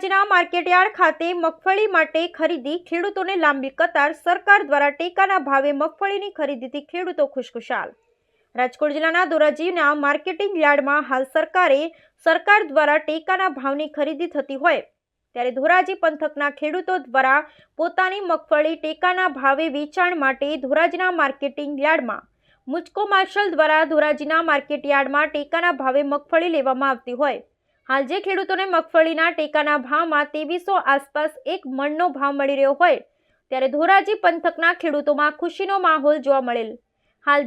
ધોરાજીના market yard ખાતે મગફળી માટે ખરીદી, ખેડૂતોને લાંબી કતાર, સરકાર દ્વારા ટેકાના ભાવે મગફળીની ખરીદીથી ખેડૂતો ખુશખુશાલ। રાજકોટ જિલ્લાના ધોરાજીના માર્કેટિંગ યાર્ડમાં હાલ સરકાર દ્વારા ટેકાના ભાવની ખરીદી થતી હોય ત્યારે ધોરાજી પંથકના ખેડૂતો દ્વારા પોતાની મગફળી ટેકાના ભાવે વેચાણ માટે ધોરાજીના માર્કેટિંગ યાર્ડમાં મુજકો માર્શલ દ્વારા ધોરાજીના માર્કેટ યાર્ડમાં ટેકાના ભાવે મગફળી લેવામાં આવતી હોય હાલ જે ખેડૂતોને મગફળીના ટેકાના ભાવમાં 2300 આસપાસ એક મણનો ભાવ મળી રહ્યો હોય ત્યારે ધોરાજી પંથકના ખેડૂતોમાં ખુશીનો માહોલ જોવા મળેલ। હાલ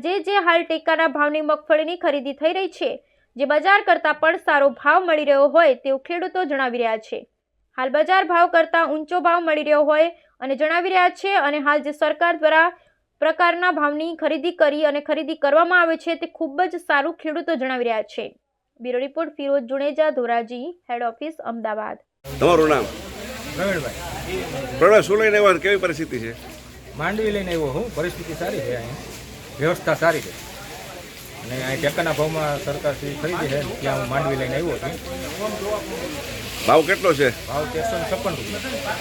હાલ ટેકાના ભાવની મગફળીની ખરીદી થઈ રહી છે, જે બજાર કરતાં પણ સારો ભાવ મળી રહ્યો હોય તેવું ખેડૂતો જણાવી રહ્યા છે। હાલ બજાર ભાવ કરતાં ઊંચો ભાવ મળી રહ્યો હોય અને જણાવી રહ્યા છે અને હાલ જે સરકાર દ્વારા પ્રકારના ભાવની ખરીદી કરી અને ખરીદી કરવામાં આવે છે તે ખૂબ જ સારું ખેડૂતો જણાવી રહ્યા છે। Bureau report Firoz Juneja, Dhoraji, head office, Amdavad. તમારું નામ? પ્રવીણભાઈ। પ્રવીણ, શું લઈને આવ્યા? કેવી પરિસ્થિતિ છે? માંડવી લઈને આવ્યો હું। પરિસ્થિતિ સારી છે, અહીંયા વ્યવસ્થા સારી છે અને અહીં ટેકાના ભાવમાં સરકારથી ખરીદી છે, ત્યાં હું માંડવી લઈને આવ્યો છું। ભાવ કેટલો છે? ભાવ 156 રૂપિયા।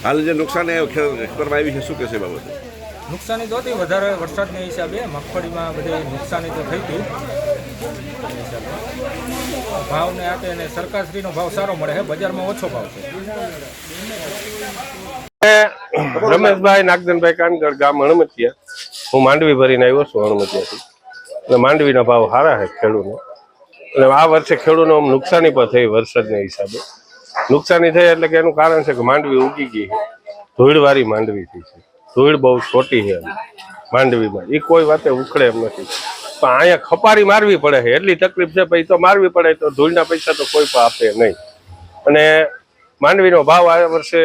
હાલ જે નુકસાન કરવામાં આવી છે શું કહેશે બાબતે? નુકસાની તો હતી, વધારે વરસાદના હિસાબે મગફળીમાં બધે નુકસાની તો થઈ હતી। ભાવને આપે અને સરકારશ્રીનો ભાવ સારો મળે છે, બજારમાં ઓછો ભાવ છે। રમેશભાઈ નાગદનભાઈ કાનગડ, ગામ હણમતિયા। હું માંડવી ભરીને આવ્યો છું હણમતિયાથી અને માંડવીના ભાવ સારા છે ખેડૂતનો। અને આ વર્ષે ખેડૂતનો નુકસાની પણ થઈ વરસાદના હિસાબે। નુકસાની થઈ એટલે કે એનું કારણ છે કે માંડવી ઉગી ગઈ છે, ધૂળવાળી માંડવી થઈ છે, ધૂળ બહુ છોટી છે માંડવીમાં, એ કોઈ વાતે ઉખડે એમ નથી। પણ અહીંયા ખપારી મારવી પડે છે, એટલી તકલીફ છે, પછી તો મારવી પડે તો ધૂળના પૈસા તો કોઈ પણ આપે નહીં। અને માંડવીનો ભાવ આ વર્ષે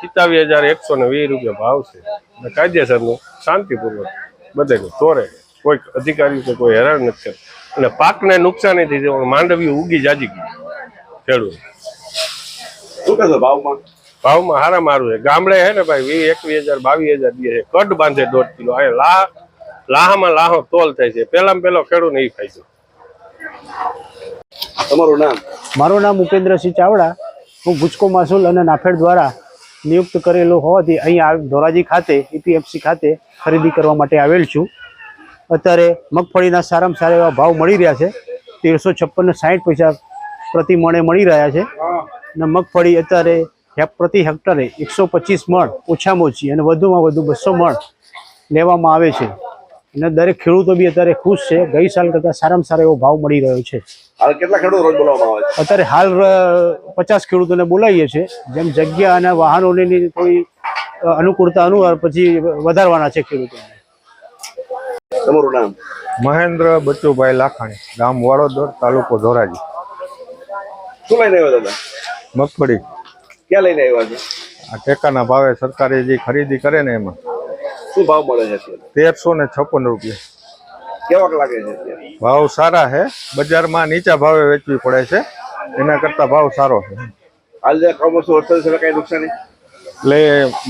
27,120 રૂપિયા ભાવ છે અને કાયદેસરનું શાંતિપૂર્વક બધાને તોરે, કોઈ અધિકારી કે કોઈ હેરાન નથી કરતું અને પાકને નુકસાની થઈ છે, માંડવી ઉગી જાજી ગઈ ખેડૂત। શું કહેશો ભાવમાં? ભાવમાં હારા મારું છે, ગામડે હે ને ભાઈ 21,000 22,000 દે છે, કડ બાંધે 1.5 કિલો, અહીંયા લાહામાં લાહો તોલ થાય છે, પેલામાં પેલો ખેડૂત નહીં ફાયદો। તમારું નામ? મારું નામ ઉપેન્દ્રસિંહ ચાવડા। હું ગુજકો માસુલ અને નાફેડ દ્વારા નિયુક્ત કરેલો હોવાથી અહીંયા ધોરાજી ખાતે EPFC ખાતે ખરીદી કરવા માટે આવેલ છું। અત્યારે મગફળીના સારામાં સારા એવા ભાવ મળી રહ્યા છે, 1356 ને 60 પૈસા પ્રતિ મણે મળી રહ્યા છે અને મગફળી અત્યારે પ્રતિ હેક્ટરે 125 મણ ઓછામાં ઓછી અને વધુમાં વધુ 200 મણ લેવામાં આવે છે અને દરેક ખેડૂતો બી અત્યારે ખુશ છે। ગઈ સાલ કરતાં સારામાં સારો એવો ભાવ મળી રહ્યો છે। હાલ કેટલા ખેડૂતો રોજ બોલાવવામાં આવે છે? અત્યારે હાલ 50 ખેડૂતોને બોલાવીએ છીએ, જેમ જગ્યા અને વાહનોની થોડી અનુકૂળતા અનુસાર પછી વધારવાના છે ખેડૂતોને। તમારું નામ? મહેન્દ્ર બચુભાઈ લાખાણી, ગામ વાડોદર, તાલુકો ધોરાજી। શું લઈને આવ્યા દાદા? મગફળી ક્યાં લઈને આવ્યા છે? આ ટેકાના ભાવે સરકારે જે ખરીદી કરે ને એમાં શું ભાવ મળે છે અત્યારે? 1356 રૂપિયા। કેવાક લાગે છે અત્યારે? ભાવ સારા છે, બજારમાં નીચા ભાવે વેચવી પડે છે, એના કરતા ભાવ સારો છે। હાલ જે કમોસમ વરસાદ છે કઈ નુકસાની? એટલે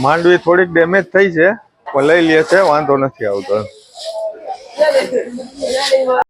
માંડવી થોડીક ડેમેજ થઈ છે, પણ લઈ લે છે, વાંધો નથી આવતો।